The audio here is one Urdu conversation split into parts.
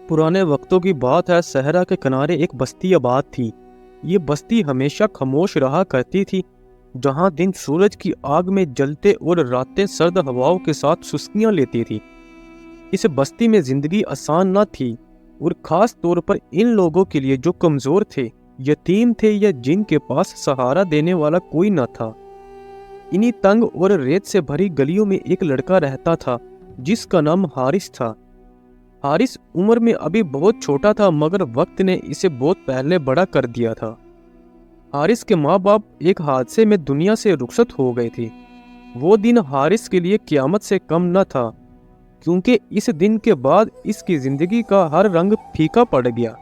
پرانے وقتوں کی بات ہے، صحرا کے کنارے ایک بستی آباد تھی۔ یہ بستی ہمیشہ خاموش رہا کرتی تھی، جہاں دن سورج کی آگ میں جلتے اور راتیں سرد ہواؤں کے ساتھ سستیاں لیتی تھی۔ اس بستی میں زندگی آسان نہ تھی، اور خاص طور پر ان لوگوں کے لیے جو کمزور تھے، یتیم تھے یا جن کے پاس سہارا دینے والا کوئی نہ تھا۔ انہی تنگ اور ریت سے بھری گلیوں میں ایک لڑکا رہتا تھا جس کا نام حارث تھا۔ حارث عمر میں ابھی بہت چھوٹا تھا، مگر وقت نے اسے بہت پہلے بڑا کر دیا تھا۔ حارث کے ماں باپ ایک حادثے میں دنیا سے رخصت ہو گئے تھے۔ وہ دن حارث کے لیے قیامت سے کم نہ تھا، کیونکہ اس دن کے بعد اس کی زندگی کا ہر رنگ پھیکا پڑ گیا۔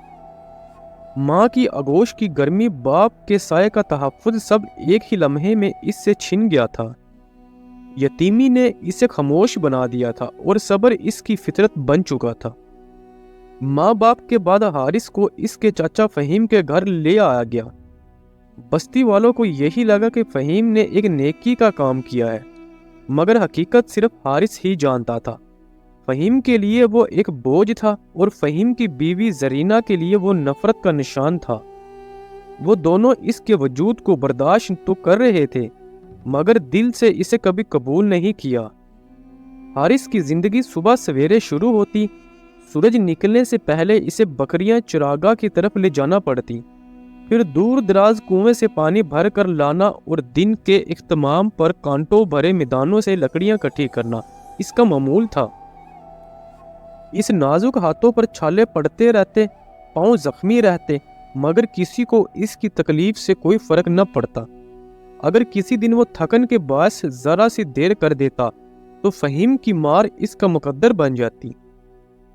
ماں کی آغوش کی گرمی، باپ کے سائے کا تحفظ، سب ایک ہی لمحے میں اس سے چھن گیا تھا۔ یتیمی نے اسے خاموش بنا دیا تھا اور صبر اس کی فطرت بن چکا تھا۔ ماں باپ کے بعد حارث کو اس کے چاچا فہیم کے گھر لے آیا گیا۔ بستی والوں کو یہی لگا کہ فہیم نے ایک نیکی کا کام کیا ہے، مگر حقیقت صرف حارث ہی جانتا تھا۔ فہیم کے لیے وہ ایک بوجھ تھا، اور فہیم کی بیوی زرینہ کے لیے وہ نفرت کا نشان تھا۔ وہ دونوں اس کے وجود کو برداشت تو کر رہے تھے، مگر دل سے اسے کبھی قبول نہیں کیا۔ حارث کی زندگی صبح سویرے شروع ہوتی، سورج نکلنے سے پہلے اسے بکریاں چراگاہ کی طرف لے جانا پڑتی، پھر دور دراز کنویں سے پانی بھر کر لانا، اور دن کے اختتام پر کانٹوں بھرے میدانوں سے لکڑیاں اکٹھی کرنا اس کا معمول تھا۔ اس نازک ہاتھوں پر چھالے پڑتے رہتے، پاؤں زخمی رہتے، مگر کسی کو اس کی تکلیف سے کوئی فرق نہ پڑتا۔ اگر کسی دن وہ تھکن کے باعث ذرا سی دیر کر دیتا تو فہیم کی مار اس کا مقدر بن جاتی۔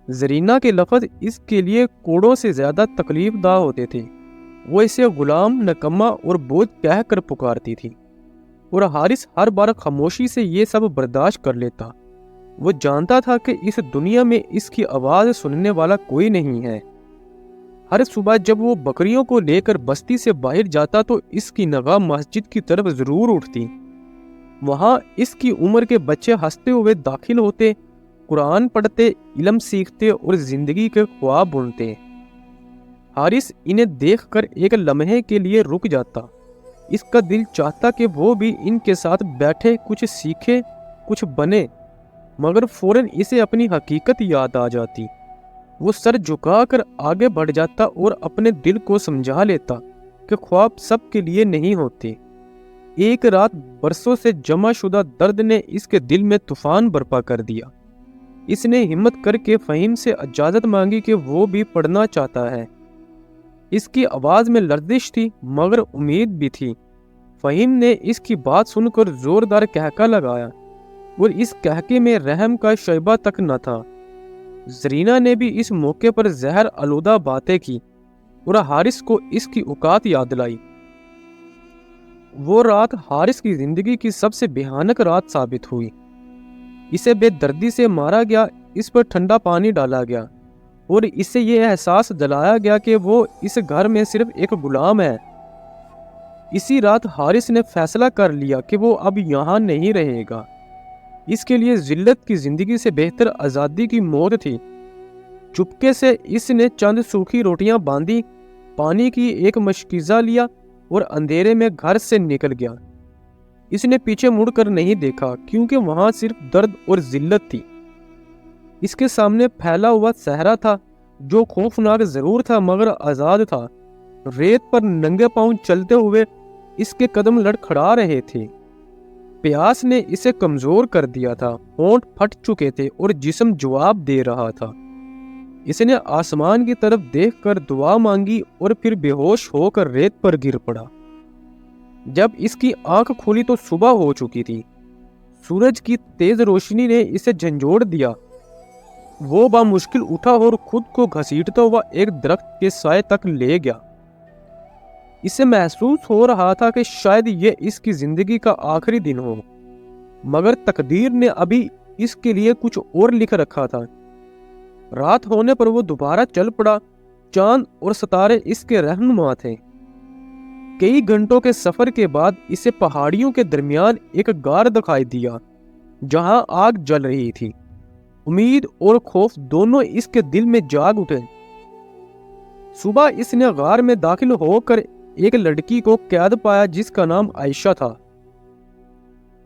زرینہ کے لفظ اس کے لیے کوڑوں سے زیادہ تکلیف دہ ہوتے تھے۔ وہ اسے غلام، نکما اور بوجھ کہہ کر پکارتی تھی، اور حارث ہر بار خاموشی سے یہ سب برداشت کر لیتا۔ وہ جانتا تھا کہ اس دنیا میں اس کی آواز سننے والا کوئی نہیں ہے۔ ہر صبح جب وہ بکریوں کو لے کر بستی سے باہر جاتا تو اس کی نگاہ مسجد کی طرف ضرور اٹھتی۔ وہاں اس کی عمر کے بچے ہنستے ہوئے داخل ہوتے، قرآن پڑھتے، علم سیکھتے اور زندگی کے خواب بنتے۔ حارث انہیں دیکھ کر ایک لمحے کے لیے رک جاتا۔ اس کا دل چاہتا کہ وہ بھی ان کے ساتھ بیٹھے، کچھ سیکھے، کچھ بنے، مگر فوراً اسے اپنی حقیقت یاد آ جاتی۔ وہ سر جھکا کر آگے بڑھ جاتا اور اپنے دل کو سمجھا لیتا کہ خواب سب کے لیے نہیں ہوتے۔ ایک رات برسوں سے جمع شدہ درد نے اس کے دل میں طوفان برپا کر دیا۔ اس نے ہمت کر کے فہیم سے اجازت مانگی کہ وہ بھی پڑھنا چاہتا ہے۔ اس کی آواز میں لرزش تھی، مگر امید بھی تھی۔ فہیم نے اس کی بات سن کر زوردار کہکا لگایا، اور اس کہکے میں رحم کا شائبہ تک نہ تھا۔ زرینہ نے بھی اس موقع پر زہر آلودہ باتیں کی اور حارث کو اس کی اوقات یاد لائی۔ وہ رات حارث کی زندگی کی سب سے بھیانک رات ثابت ہوئی۔ اسے بے دردی سے مارا گیا، اس پر ٹھنڈا پانی ڈالا گیا، اور اسے یہ احساس دلایا گیا کہ وہ اس گھر میں صرف ایک غلام ہے۔ اسی رات حارث نے فیصلہ کر لیا کہ وہ اب یہاں نہیں رہے گا۔ اس کے لیے ذلت کی زندگی سے بہتر آزادی کی موت تھی۔ چپکے سے اس نے چند سوکھی روٹیاں باندھی، پانی کی ایک مشکیزہ لیا اور اندھیرے میں گھر سے نکل گیا۔ اس نے پیچھے مڑ کر نہیں دیکھا، کیونکہ وہاں صرف درد اور ذلت تھی۔ اس کے سامنے پھیلا ہوا صحرا تھا، جو خوفناک ضرور تھا مگر آزاد تھا۔ ریت پر ننگے پاؤں چلتے ہوئے اس کے قدم لڑکھڑا رہے تھے۔ پیاس نے اسے کمزور کر دیا تھا، ہونٹ پھٹ چکے تھے اور جسم جواب دے رہا تھا۔ اس نے آسمان کی طرف دیکھ کر دعا مانگی اور پھر بے ہوش ہو کر ریت پر گر پڑا۔ جب اس کی آنکھ کھلی تو صبح ہو چکی تھی۔ سورج کی تیز روشنی نے اسے جھنجھوڑ دیا۔ وہ بامشکل اٹھا اور خود کو گھسیٹتا ہوا ایک درخت کے سائے تک لے گیا۔ اسے محسوس ہو رہا تھا کہ شاید یہ اس کی زندگی کا آخری دن ہو، مگر تقدیر نے ابھی اس کے لیے کچھ اور لکھ رکھا تھا۔ رات ہونے پر وہ دوبارہ چل پڑا۔ چاند اور ستارے اس کے رہنما تھے۔ کئی گھنٹوں کے سفر کے بعد اسے پہاڑیوں کے درمیان ایک غار دکھائی دیا، جہاں آگ جل رہی تھی۔ امید اور خوف دونوں اس کے دل میں جاگ اٹھے۔ صبح اس نے غار میں داخل ہو کر ایک لڑکی کو قید پایا جس کا نام عائشہ تھا۔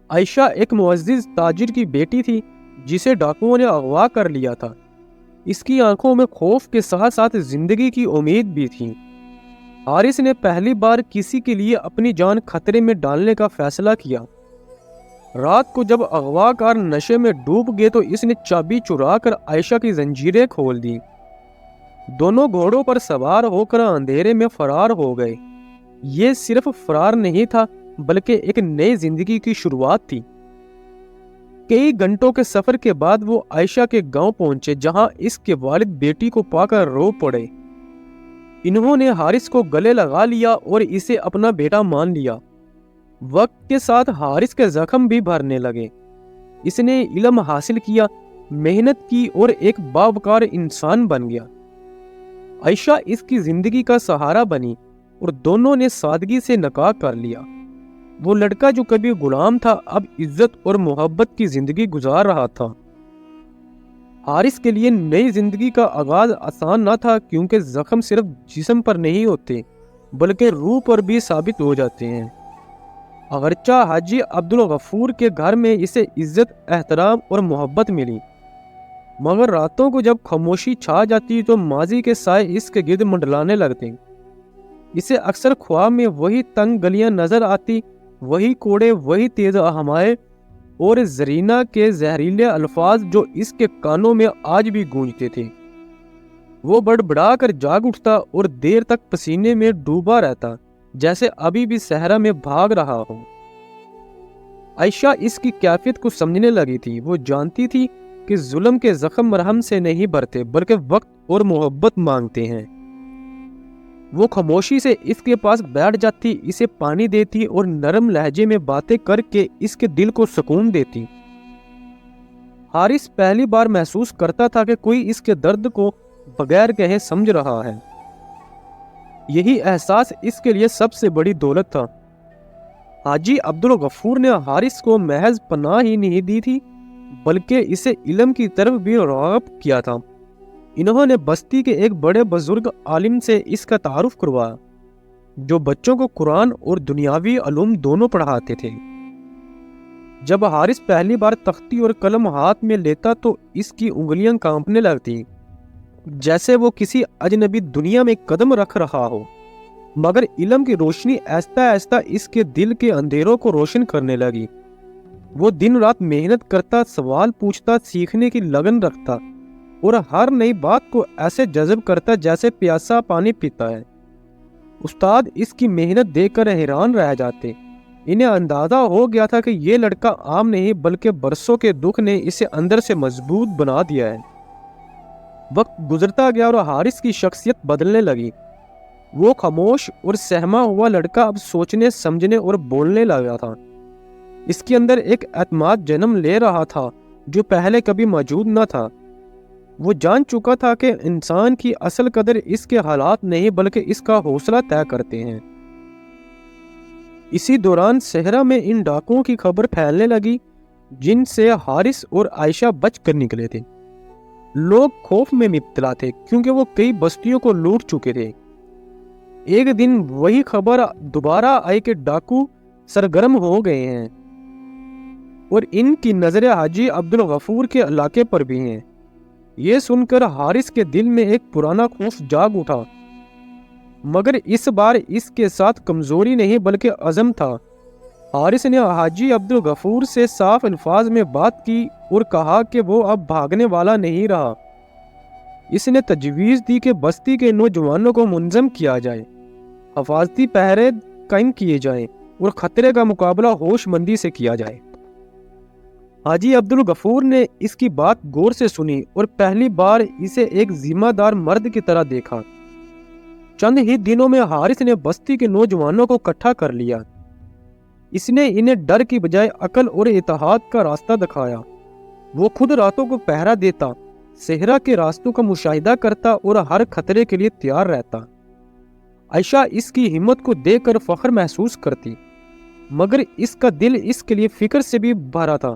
عائشہ ایک معزز تاجر کی بیٹی تھی جسے ڈاکوؤں نے اغوا کر لیا تھا۔ اس کی آنکھوں میں خوف کے ساتھ ساتھ زندگی کی امید بھی تھی۔ حارث نے پہلی بار کسی کے لیے اپنی جان خطرے میں ڈالنے کا فیصلہ کیا۔ رات کو جب اغوا کار نشے میں ڈوب گئے تو اس نے چابی چرا کر عائشہ کی زنجیریں کھول دی۔ دونوں گھوڑوں پر سوار ہو کر اندھیرے میں فرار ہو گئے۔ یہ صرف فرار نہیں تھا بلکہ ایک نئی زندگی کی شروعات تھی۔ کئی گھنٹوں کے سفر کے بعد وہ عائشہ کے گاؤں پہنچے جہاں اس کے والد بیٹی کو پا کر رو پڑے۔ انہوں نے حارث کو گلے لگا لیا اور اسے اپنا بیٹا مان لیا۔ وقت کے ساتھ حارث کے زخم بھی بھرنے لگے۔ اس نے علم حاصل کیا، محنت کی اور ایک باوقار انسان بن گیا۔ عائشہ اس کی زندگی کا سہارا بنی اور دونوں نے سادگی سے نکاح کر لیا۔ وہ لڑکا جو کبھی غلام تھا اب عزت اور محبت کی زندگی گزار رہا تھا۔ حارث کے لیے نئی زندگی کا آغاز آسان نہ تھا کیونکہ زخم صرف جسم پر نہیں ہوتے بلکہ روح پر بھی ثابت ہو جاتے ہیں۔ اگرچہ حاجی عبدالغفور کے گھر میں اسے عزت، احترام اور محبت ملی، مگر راتوں کو جب خاموشی چھا جاتی تو ماضی کے سائے اس کے گرد منڈلانے لگتے۔ اسے اکثر خواب میں وہی تنگ گلیاں نظر آتی، وہی کوڑے، وہی تیز ہمائیں اور زرینہ کے زہریلے الفاظ جو اس کے کانوں میں آج بھی گونجتے تھے۔ وہ بڑبڑا کر جاگ اٹھتا اور دیر تک پسینے میں ڈوبا رہتا جیسے ابھی بھی صحرا میں بھاگ رہا ہو۔ عائشہ اس کی کیفیت کو سمجھنے لگی تھی۔ وہ جانتی تھی کہ ظلم کے زخم مرہم سے نہیں بھرتے بلکہ وقت اور محبت مانگتے ہیں۔ وہ خاموشی سے اس کے پاس بیٹھ جاتی، اسے پانی دیتی اور نرم لہجے میں باتیں کر کے اس کے دل کو سکون دیتی۔ حارث پہلی بار محسوس کرتا تھا کہ کوئی اس کے درد کو بغیر کہے سمجھ رہا ہے۔ یہی احساس اس کے لیے سب سے بڑی دولت تھا۔ حاجی عبدالغفور نے حارث کو محض پناہ ہی نہیں دی تھی بلکہ اسے علم کی طرف بھی راغب کیا تھا۔ انہوں نے بستی کے ایک بڑے بزرگ عالم سے اس کا تعارف کروایا جو بچوں کو قرآن اور دنیاوی علوم دونوں پڑھاتے تھے۔ جب حارث پہلی بار تختی اور قلم ہاتھ میں لیتا تو اس کی انگلیاں کانپنے لگتی جیسے وہ کسی اجنبی دنیا میں قدم رکھ رہا ہو، مگر علم کی روشنی آہستہ آہستہ اس کے دل کے اندھیروں کو روشن کرنے لگی۔ وہ دن رات محنت کرتا، سوال پوچھتا، سیکھنے کی لگن رکھتا اور ہر نئی بات کو ایسے جذب کرتا جیسے پیاسا پانی پیتا ہے۔ استاد اس کی محنت دیکھ کر حیران رہ جاتے۔ انہیں اندازہ ہو گیا تھا کہ یہ لڑکا عام نہیں بلکہ برسوں کے دکھ نے اسے اندر سے مضبوط بنا دیا ہے۔ وقت گزرتا گیا اور حارث کی شخصیت بدلنے لگی۔ وہ خاموش اور سہما ہوا لڑکا اب سوچنے، سمجھنے اور بولنے لگا تھا۔ اس کے اندر ایک اعتماد جنم لے رہا تھا جو پہلے کبھی موجود نہ تھا۔ وہ جان چکا تھا کہ انسان کی اصل قدر اس کے حالات نہیں بلکہ اس کا حوصلہ طے کرتے ہیں۔ اسی دوران صحرا میں ان ڈاکوؤں کی خبر پھیلنے لگی جن سے حارث اور عائشہ بچ کر نکلے تھے۔ لوگ خوف میں مبتلا تھے کیونکہ وہ کئی بستیوں کو لوٹ چکے تھے۔ ایک دن وہی خبر دوبارہ آئی کہ ڈاکو سرگرم ہو گئے ہیں اور ان کی نظریں حاجی عبدالغفور کے علاقے پر بھی ہیں۔ یہ سن کر حارث کے دل میں ایک پرانا خوف جاگ اٹھا، مگر اس بار اس کے ساتھ کمزوری نہیں بلکہ عزم تھا۔ حارث نے حاجی عبدالغفور سے صاف الفاظ میں بات کی اور کہا کہ وہ اب بھاگنے والا نہیں رہا۔ اس نے تجویز دی کہ بستی کے نوجوانوں کو منظم کیا جائے، حفاظتی پہرے قائم کیے جائیں اور خطرے کا مقابلہ ہوش مندی سے کیا جائے۔ حاجی عبدالغفور نے اس کی بات غور سے سنی اور پہلی بار اسے ایک ذمہ دار مرد کی طرح دیکھا۔ چند ہی دنوں میں حارث نے بستی کے نوجوانوں کو اکٹھا کر لیا۔ اس نے انہیں ڈر کی بجائے عقل اور اتحاد کا راستہ دکھایا۔ وہ خود راتوں کو پہرا دیتا، صحرا کے راستوں کا مشاہدہ کرتا اور ہر خطرے کے لیے تیار رہتا۔ عائشہ اس کی ہمت کو دیکھ کر فخر محسوس کرتی، مگر اس کا دل اس کے لیے فکر سے بھی بھرا تھا۔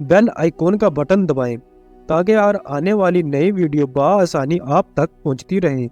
بیل آئیکن کا بٹن دبائیں تاکہ آنے والی نئی ویڈیو بآسانی آپ تک پہنچتی رہیں۔